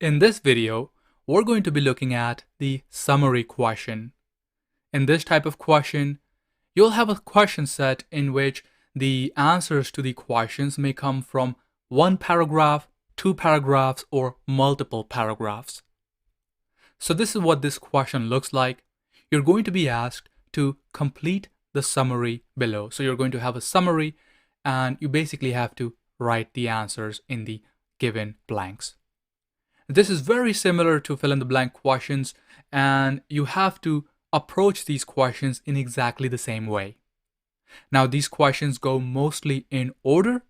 In this video, we're going to be looking at the summary question. In this type of question, you'll have a question set in which the answers to the questions may come from one paragraph, two paragraphs, or multiple paragraphs. So this is what this question looks like. You're going to be asked to complete the summary below. So you're going to have a summary and you basically have to write the answers in the given blanks. This is very similar to fill in the blank questions, and you have to approach these questions in exactly the same way. Now, these questions go mostly in order.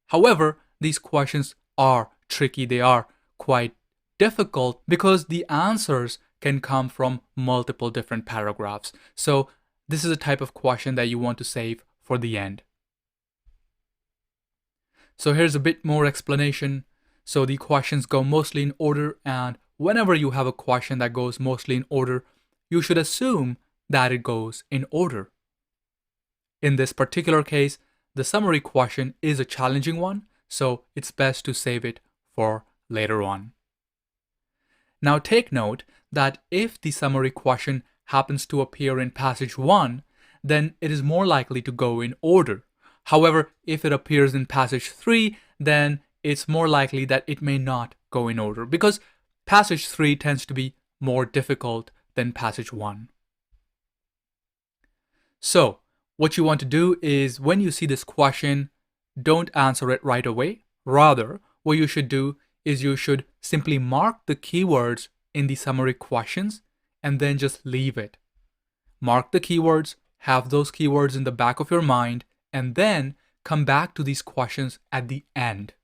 However, these questions are tricky. They are quite difficult because the answers can come from multiple different paragraphs. So this is a type of question that you want to save for the end. So here's a bit more explanation. So the questions go mostly in order, and whenever you have a question that goes mostly in order, you should assume that it goes in order. In this particular case, the summary question is a challenging one, so it's best to save it for later on. Now take note that if the summary question happens to appear in passage 1, then it is more likely to go in order. However, if it appears in passage 3, then it's more likely that it may not go in order because passage 3 tends to be more difficult than passage 1. So, what you want to do is when you see this question, don't answer it right away. Rather, what you should do is you should simply mark the keywords in the summary questions and then just leave it. Mark the keywords, have those keywords in the back of your mind, and then come back to these questions at the end.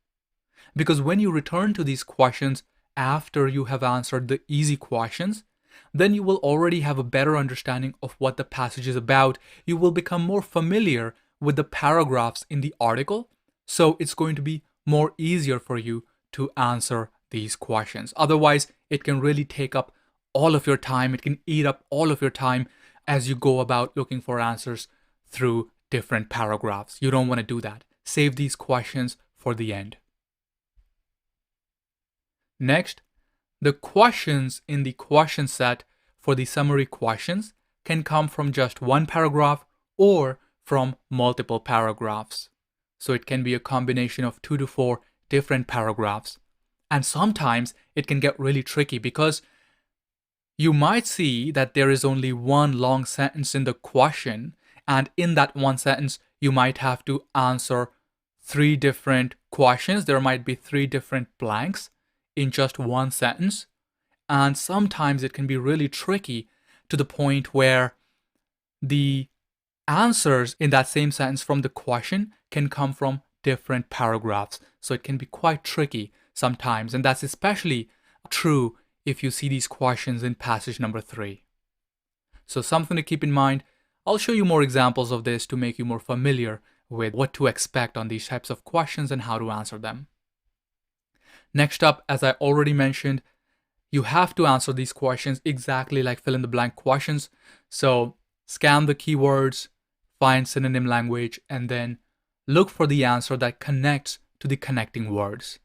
Because when you return to these questions after you have answered the easy questions, then you will already have a better understanding of what the passage is about. You will become more familiar with the paragraphs in the article, so it's going to be more easier for you to answer these questions. Otherwise, it can really take up all of your time. It can eat up all of your time as you go about looking for answers through different paragraphs. You don't want to do that. Save these questions for the end. Next, the questions in the question set for the summary questions can come from just one paragraph or from multiple paragraphs. So it can be a combination of 2 to 4 different paragraphs. And sometimes it can get really tricky because you might see that there is only one long sentence in the question, and in that one sentence, you might have to answer 3 different questions. There might be 3 different blanks in just one sentence. And sometimes it can be really tricky to the point where the answers in that same sentence from the question can come from different paragraphs. So it can be quite tricky sometimes. And that's especially true if you see these questions in passage number 3. So something to keep in mind. I'll show you more examples of this to make you more familiar with what to expect on these types of questions and how to answer them. Next up, as I already mentioned, you have to answer these questions exactly like fill in the blank questions. So scan the keywords, find synonym language, and then look for the answer that connects to the connecting words.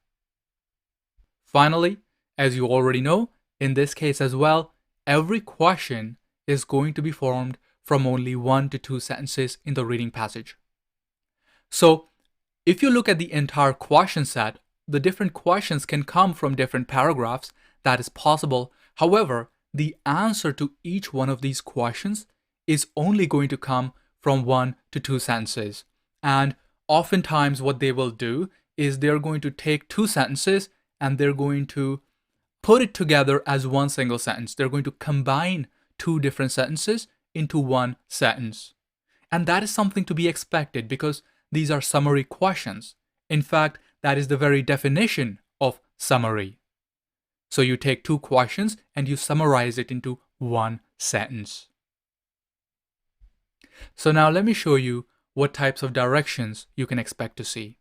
Finally, as you already know, in this case as well, every question is going to be formed from only 1 to 2 sentences in the reading passage. So if you look at the entire question set, the different questions can come from different paragraphs. That is possible. However, the answer to each one of these questions is only going to come from 1 to 2 sentences. And oftentimes what they will do is they're going to take 2 sentences and they're going to put it together as one single sentence. They're going to combine 2 different sentences into one sentence. And that is something to be expected because these are summary questions. In fact, that is the very definition of summary. So you take 2 questions and you summarize it into one sentence. So now let me show you what types of directions you can expect to see.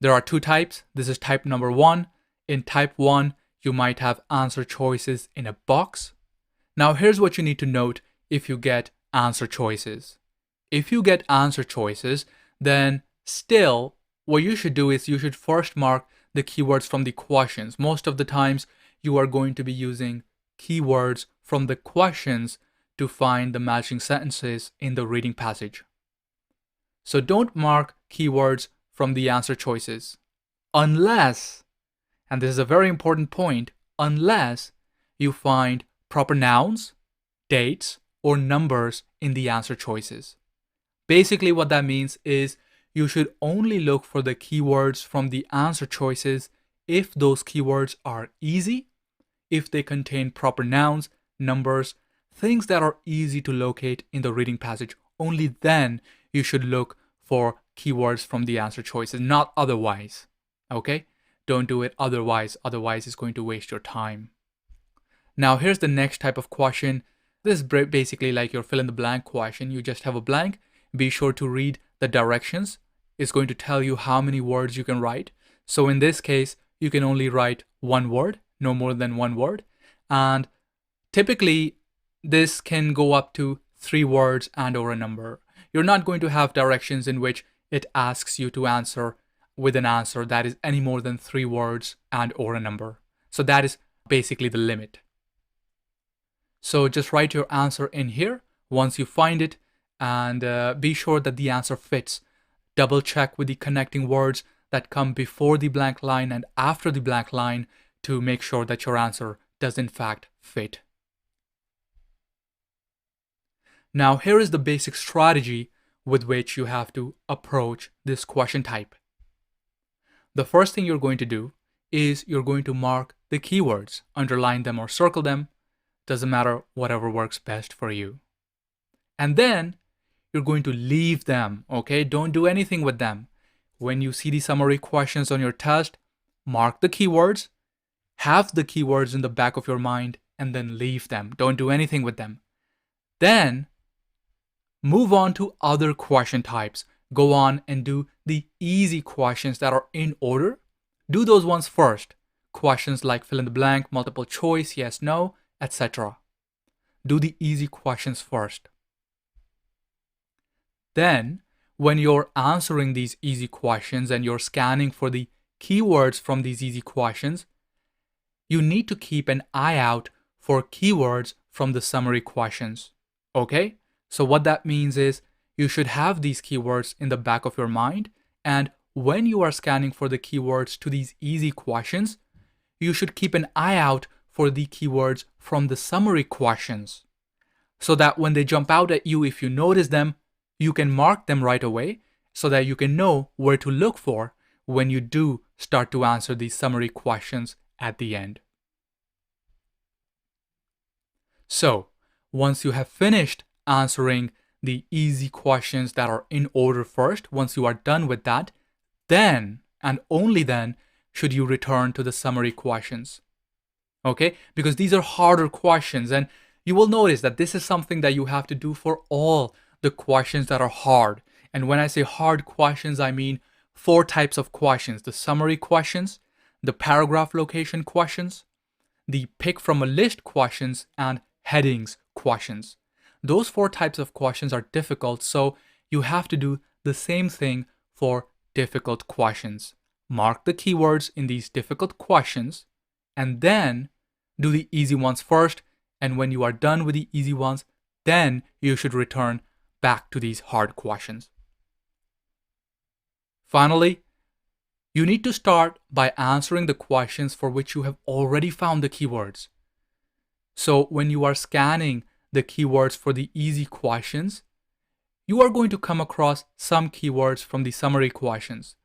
There are 2 types. This is type number 1. In type 1, you might have answer choices in a box. Now here's what you need to note if you get answer choices. If you get answer choices, then still what you should do is you should first mark the keywords from the questions. Most of the times you are going to be using keywords from the questions to find the matching sentences in the reading passage. So don't mark keywords from the answer choices unless, and this is a very important point, unless you find proper nouns, dates, or numbers in the answer choices. Basically, what that means is you should only look for the keywords from the answer choices if those keywords are easy, if they contain proper nouns, numbers, things that are easy to locate in the reading passage. Only then you should look for keywords from the answer choices, not otherwise. Okay? Don't do it otherwise it's going to waste your time. Now here's the next type of question. This is basically like your fill in the blank question. You just have a blank. Be sure to read the directions. It's going to tell you how many words you can write. So in this case, you can only write one word, no more than one word. And typically, this can go up to 3 words and or a number. You're not going to have directions in which it asks you to answer with an answer that is any more than 3 words and or a number. So that is basically the limit. So just write your answer in here once you find it, and be sure that the answer fits. Double check with the connecting words that come before the blank line and after the blank line to make sure that your answer does in fact fit. Now here is the basic strategy with which you have to approach this question type. The first thing you're going to do is you're going to mark the keywords, underline them or circle them. Doesn't matter, whatever works best for you. And then you're going to leave them, okay? Don't do anything with them. When you see the summary questions on your test, mark the keywords, have the keywords in the back of your mind, and then leave them. Don't do anything with them. Then move on to other question types. Go on and do the easy questions that are in order. Do those ones first. Questions like fill in the blank, multiple choice, yes, no, etc. Do the easy questions first. Then, when you're answering these easy questions and you're scanning for the keywords from these easy questions, you need to keep an eye out for keywords from the summary questions. Okay? So what that means is you should have these keywords in the back of your mind, and when you are scanning for the keywords to these easy questions, you should keep an eye out for the keywords from the summary questions, so that when they jump out at you, if you notice them, you can mark them right away so that you can know where to look for when you do start to answer these summary questions at the end. So, once you have finished answering the easy questions that are in order first, once you are done with that, then and only then should you return to the summary questions. Okay? Because these are harder questions, and you will notice that this is something that you have to do for all the questions that are hard. And when I say hard questions, I mean 4 types of questions: the summary questions, the paragraph location questions, the pick from a list questions, and headings questions. Those 4 types of questions are difficult, so you have to do the same thing for difficult questions. Mark the keywords in these difficult questions, and then do the easy ones first. And when you are done with the easy ones, then you should return back to these hard questions. Finally, you need to start by answering the questions for which you have already found the keywords. So when you are scanning the keywords for the easy questions, you are going to come across some keywords from the summary questions.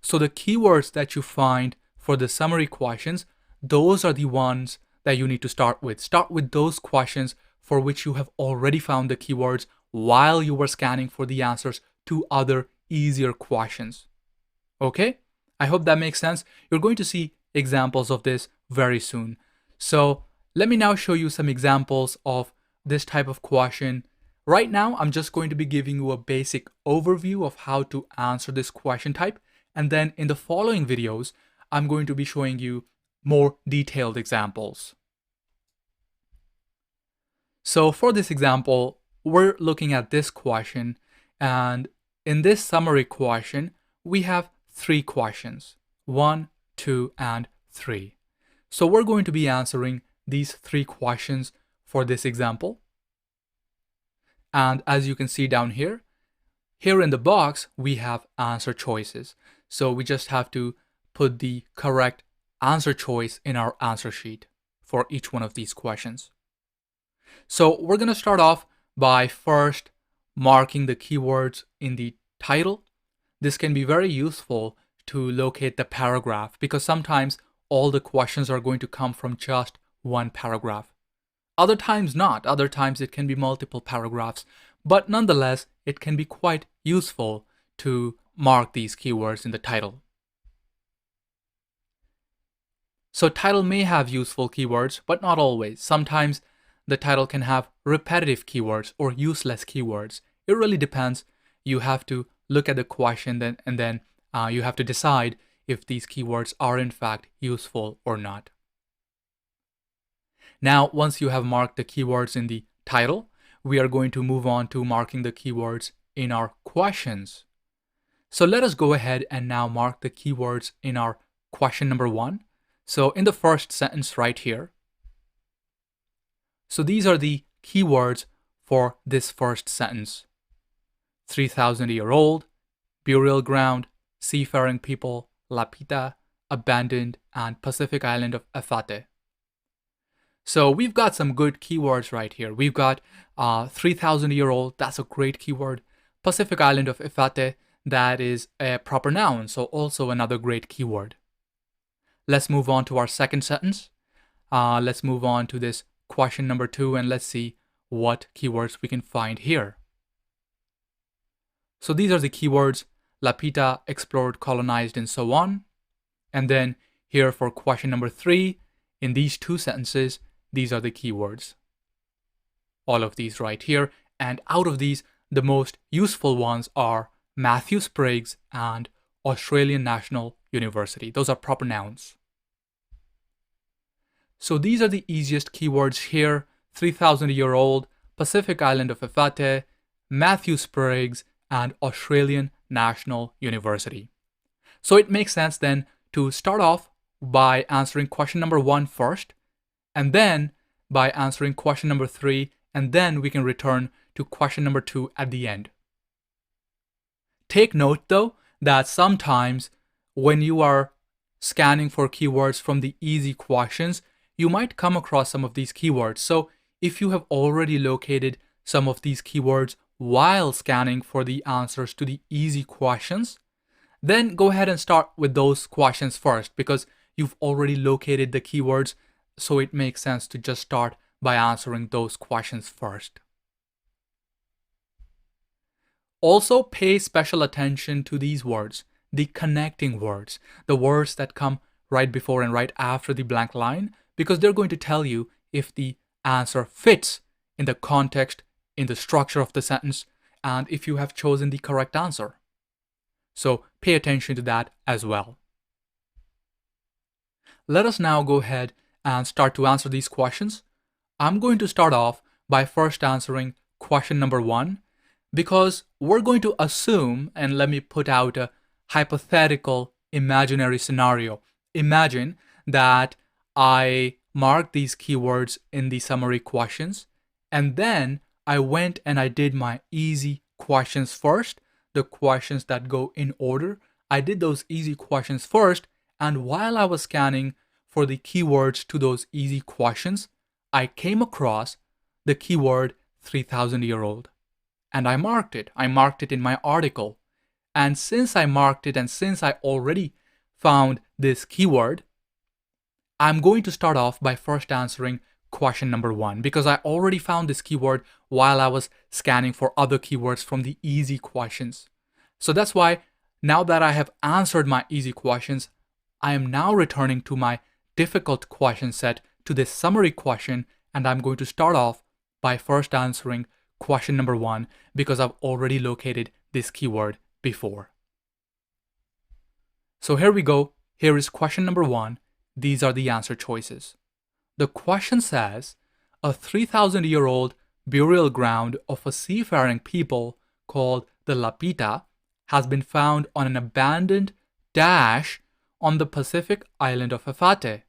So the keywords that you find for the summary questions, those are the ones that you need to start with. Start with those questions for which you have already found the keywords while you were scanning for the answers to other easier questions. Okay? I hope that makes sense. You're going to see examples of this very soon. So let me now show you some examples of this type of question. Right now, I'm just going to be giving you a basic overview of how to answer this question type. And then in the following videos, I'm going to be showing you more detailed examples. So for this example, we're looking at this question, and in this summary question, we have 3 questions: 1, 2, and 3. So we're going to be answering these 3 questions for this example. And as you can see down here in the box, we have answer choices. So we just have to put the correct answer choice in our answer sheet for each one of these questions. So we're going to start off by first marking the keywords in the title. This can be very useful to locate the paragraph because sometimes all the questions are going to come from just one paragraph. Other times not. Other times it can be multiple paragraphs. But nonetheless, it can be quite useful to mark these keywords in the title. So title may have useful keywords, but not always. Sometimes the title can have repetitive keywords or useless keywords. It really depends. You have to look at the question and then you have to decide if these keywords are in fact useful or not. Now, once you have marked the keywords in the title, we are going to move on to marking the keywords in our questions. So let us go ahead and now mark the keywords in our question number 1. So in the first sentence right here, so these are the keywords for this first sentence. 3,000-year-old, burial ground, seafaring people, Lapita, abandoned, and Pacific island of Efate. So we've got some good keywords right here. We've got 3,000-year-old, that's a great keyword. Pacific island of Efate, that is a proper noun, so also another great keyword. Let's move on to our second sentence. Let's move on to this question number 2 and let's see what keywords we can find here. So these are the keywords: Lapita, explored, colonized, and so on. And then here for question number 3, in these 2 sentences, these are the keywords. All of these right here. And out of these, the most useful ones are Matthew Spriggs and Australian National University. Those are proper nouns. So these are the easiest keywords here: 3,000-year-old, Pacific island of Efate, Matthew Spriggs, and Australian National University. So it makes sense then to start off by answering question number 1 first, and then by answering question number 3, and then we can return to question number 2 at the end. Take note though that sometimes when you are scanning for keywords from the easy questions, you might come across some of these keywords. So if you have already located some of these keywords while scanning for the answers to the easy questions, then go ahead and start with those questions first because you've already located the keywords, so it makes sense to just start by answering those questions first. Also, pay special attention to these words, the connecting words, the words that come right before and right after the blank line, because they're going to tell you if the answer fits in the context, in the structure of the sentence, and if you have chosen the correct answer. So pay attention to that as well. Let us now go ahead and start to answer these questions. I'm going to start off by first answering question number 1 because we're going to assume, and let me put out a hypothetical imaginary scenario. Imagine that I marked these keywords in the summary questions and then I went and I did my easy questions first, the questions that go in order. I did those easy questions first, and while I was scanning for the keywords to those easy questions, I came across the keyword 3,000-year-old. And I marked it. I marked it in my article. And since I marked it and since I already found this keyword, I'm going to start off by first answering question number 1 because I already found this keyword while I was scanning for other keywords from the easy questions. So that's why now that I have answered my easy questions, I am now returning to my difficult question set, to this summary question, and I'm going to start off by first answering question number 1 because I've already located this keyword before. So here we go. Here is question number 1. These are the answer choices. The question says, a 3,000-year-old burial ground of a seafaring people called the Lapita has been found on an abandoned dash on the Pacific island of Efate?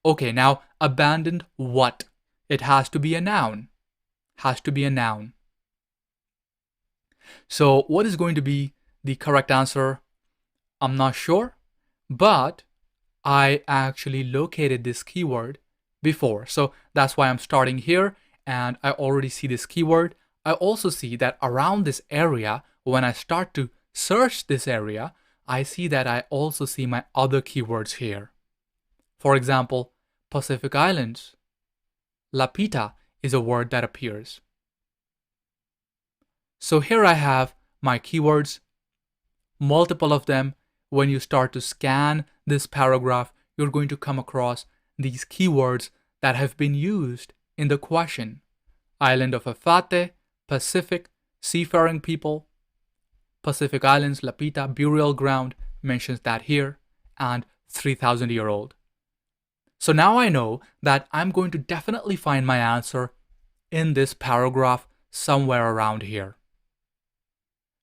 Okay, now abandoned what? It has to be a noun. Has to be a noun. So what is going to be the correct answer? I'm not sure, but I actually located this keyword before. So that's why I'm starting here, and I already see this keyword. I also see that around this area, when I start to search this area, I see that I also see my other keywords here. For example, Pacific Islands. Lapita is a word that appears. So here I have my keywords, multiple of them. When you start to scan this paragraph, you're going to come across these keywords that have been used in the question. Island of Efate, Pacific, seafaring people, Pacific Islands, Lapita, burial ground, mentions that here, and 3,000-year-old. So now I know that I'm going to definitely find my answer in this paragraph somewhere around here.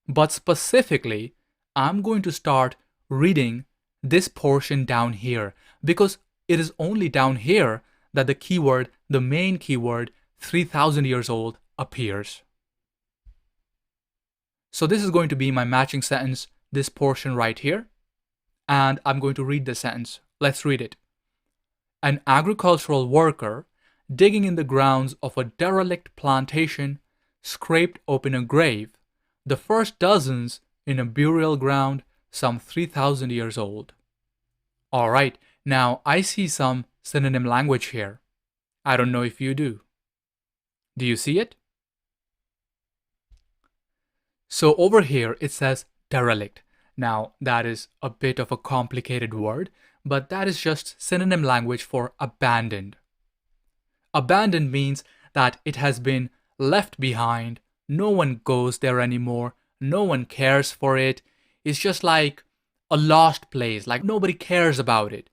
But specifically, I'm going to start reading this portion down here because it is only down here that the keyword, the main keyword, 3,000 years old appears. So this is going to be my matching sentence, this portion right here. And I'm going to read the sentence. Let's read it. An agricultural worker digging in the grounds of a derelict plantation scraped open a grave, the first dozens in a burial ground some 3,000 years old. Alright, now I see some synonym language here. I don't know if you do. Do you see it? So over here it says derelict. Now that is a bit of a complicated word, but that is just synonym language for abandoned. Abandoned means that it has been left behind, no one goes there anymore, no one cares for it. It's just like a lost place, like nobody cares about it.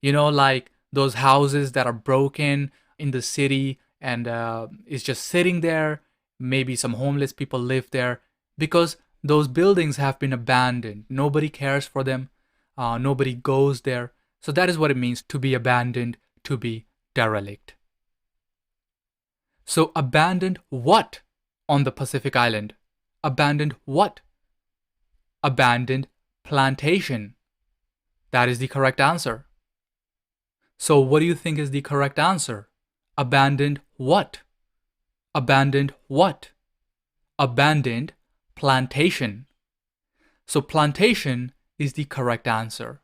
You know, like those houses that are broken in the city and it's just sitting there. Maybe some homeless people live there because those buildings have been abandoned. Nobody cares for them. Nobody goes there. So that is what it means to be abandoned, to be derelict. So abandoned what on the Pacific Island? Abandoned what? Abandoned plantation. That is the correct answer. So what do you think is the correct answer? Abandoned what? Abandoned what? Abandoned plantation. So plantation is the correct answer.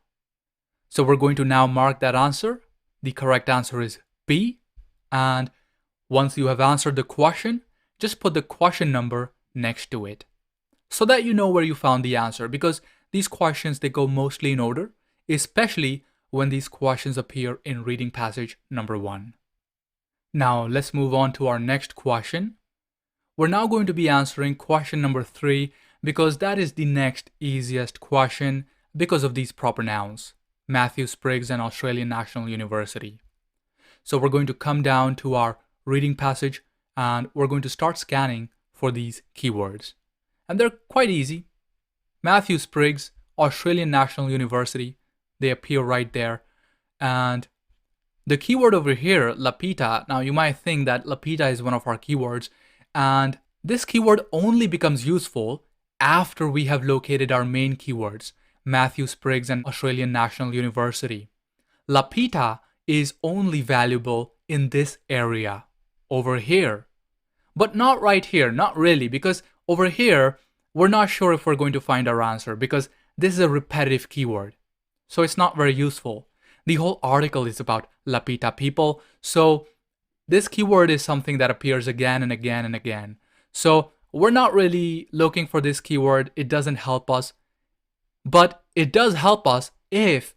So we're going to now mark that answer. The correct answer is B. And once you have answered the question, just put the question number next to it so that you know where you found the answer, because these questions, they go mostly in order, especially when these questions appear in reading passage number 1. Now let's move on to our next question. We're now going to be answering question number 3 because that is the next easiest question because of these proper nouns, Matthew Spriggs and Australian National University. So we're going to come down to our reading passage and we're going to start scanning for these keywords. And they're quite easy. Matthew Spriggs, Australian National University, they appear right there. And the keyword over here, Lapita, now you might think that Lapita is one of our keywords, and this keyword only becomes useful after we have located our main keywords, Matthew Spriggs and Australian National University. Lapita is only valuable in this area, over here. But not right here, not really, because over here, we're not sure if we're going to find our answer because this is a repetitive keyword. So it's not very useful. The whole article is about Lapita people, so this keyword is something that appears again and again and again. So we're not really looking for this keyword. It doesn't help us. But it does help us if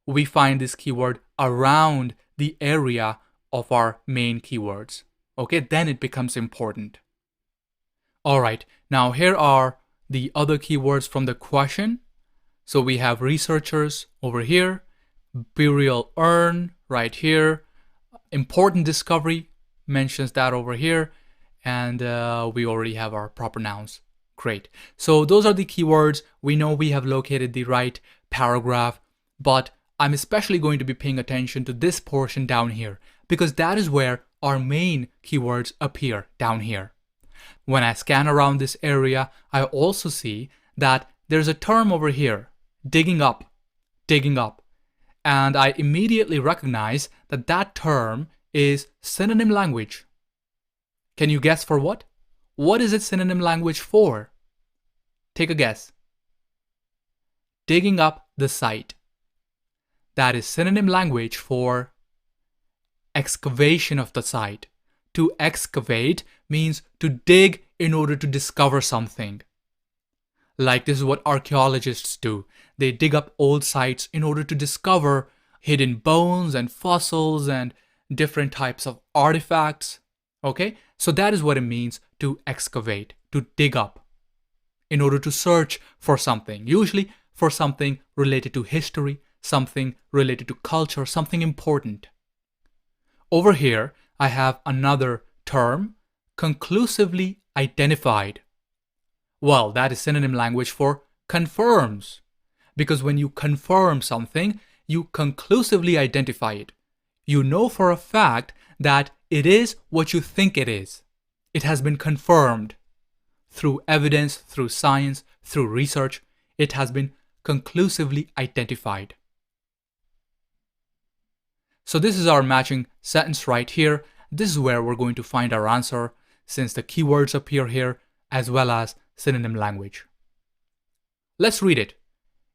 we find this keyword around the area of our main keywords. Okay, then it becomes important. Alright, now here are the other keywords from the question. So we have researchers over here, burial urn right here, important discovery mentions that over here, and we already have our proper nouns. Great. So those are the keywords. We know we have located the right paragraph. but I'm especially going to be paying attention to this portion down here because that is where our main keywords appear down here. When I scan around this area, I also see that there's a term over here, digging up, digging up. And I immediately recognize that that term is synonym language. Can you guess for what? What is it synonym language for? Take a guess. Digging up the site. That is synonym language for excavation of the site. To excavate means to dig in order to discover something. Like this is what archaeologists do. They dig up old sites in order to discover hidden bones and fossils and different types of artifacts. Okay? So that is what it means to excavate, to dig up, in order to search for something, usually for something related to history, something related to culture, something important. Over here, I have another term, conclusively identified. Well, that is synonym language for confirms. Because when you confirm something, you conclusively identify it. You know for a fact that it is what you think it is. It has been confirmed. Through evidence, through science, through research, it has been conclusively identified. So this is our matching sentence right here. This is where we're going to find our answer since the keywords appear here as well as synonym language. Let's read it.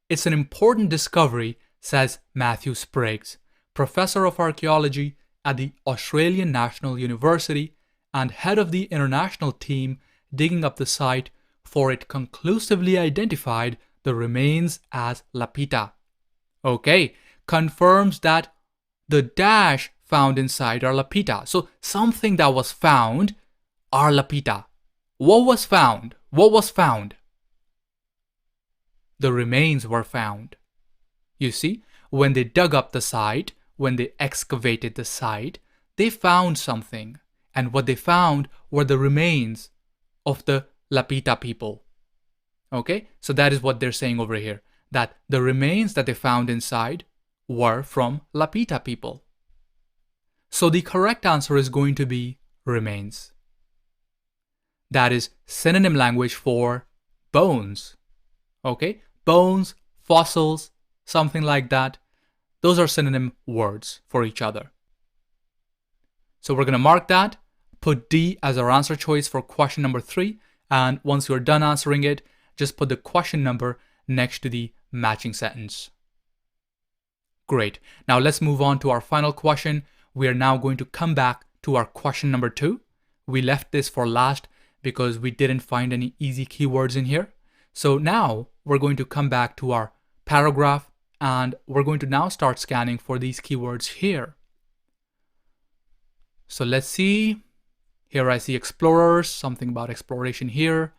It's an important discovery, says Matthew Spriggs, professor of archaeology at the Australian National University and head of the international team digging up the site, for it conclusively identified the remains as lapita. Okay, confirms that the dash found inside are lapita. So something that was found are lapita. What was found? What was found? The remains were found. You see, when they dug up the site, when they excavated the site, they found something. And what they found were the remains of the Lapita people. Okay, so that is what they're saying over here, that the remains that they found inside were from Lapita people. So the correct answer is going to be remains. That is synonym language for bones. Okay, bones, fossils, something like that. Those are synonym words for each other. So we're going to mark that, put D as our answer choice for question number 3, and once you're done answering it, just put the question number next to the matching sentence. Great. Now let's move on to our final question. We are now going to come back to our question number 2. We left this for last because we didn't find any easy keywords in here. So now we're going to come back to our paragraph and we're going to now start scanning for these keywords here. So let's see. Here I see explorers, something about exploration here.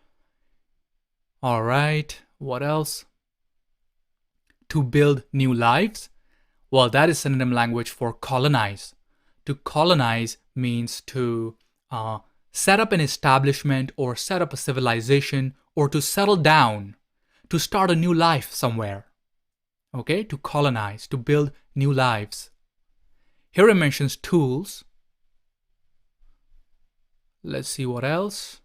All right, what else? To build new lives. Well, that is synonym language for colonize. To colonize means to set up an establishment or set up a civilization or to settle down, to start a new life somewhere. Okay, to colonize, to build new lives. Here it mentions tools. Let's see what else.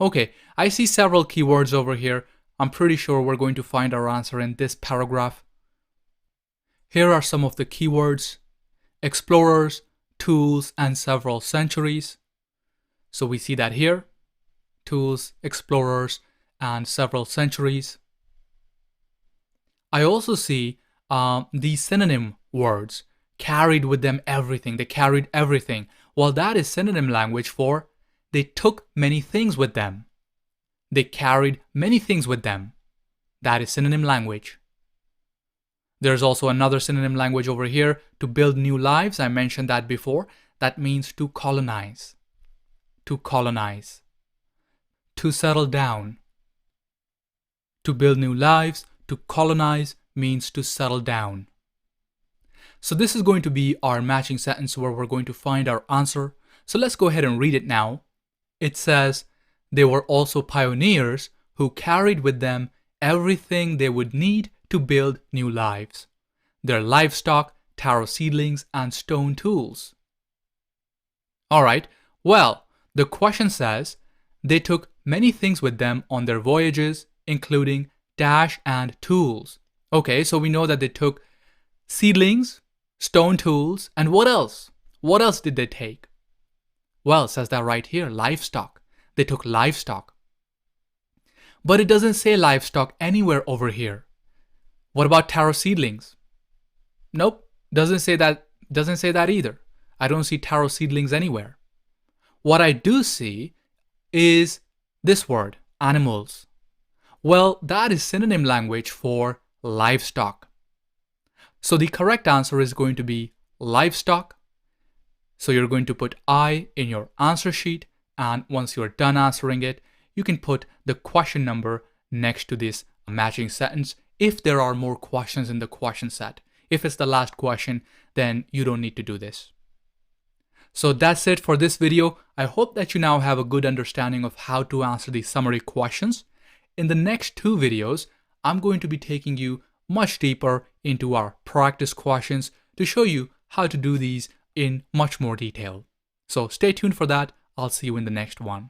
Okay, I see several keywords over here. I'm pretty sure we're going to find our answer in this paragraph. Here are some of the keywords: explorers, tools, and several centuries. So we see that here. Tools, explorers, and several centuries. I also see these synonym words carried with them everything. They carried everything. Well, that is synonym language for they took many things with them. They carried many things with them. That is synonym language. There's also another synonym language over here, to build new lives. I mentioned that before. That means to colonize. To colonize. To settle down. To build new lives, to colonize means to settle down. So this is going to be our matching sentence where we're going to find our answer. So let's go ahead and read it now. It says, they were also pioneers who carried with them everything they would need to build new lives: their livestock, taro seedlings, and stone tools. Alright, well, the question says they took many things with them on their voyages, including dash and tools. Okay, so we know that they took seedlings, stone tools, and what else? What else did they take? Well, it says that right here, livestock. They took livestock. But it doesn't say livestock anywhere over here. What about taro seedlings? Nope, doesn't say that either. I don't see taro seedlings anywhere. What I do see is this word, animals. Well, that is synonym language for livestock. So the correct answer is going to be livestock. So you're going to put I in your answer sheet, and once you're done answering it, you can put the question number next to this matching sentence if there are more questions in the question set. If it's the last question, then you don't need to do this. So that's it for this video. I hope that you now have a good understanding of how to answer these summary questions. In the next 2 videos, I'm going to be taking you much deeper into our practice questions to show you how to do these in much more detail. So stay tuned for that. I'll see you in the next one.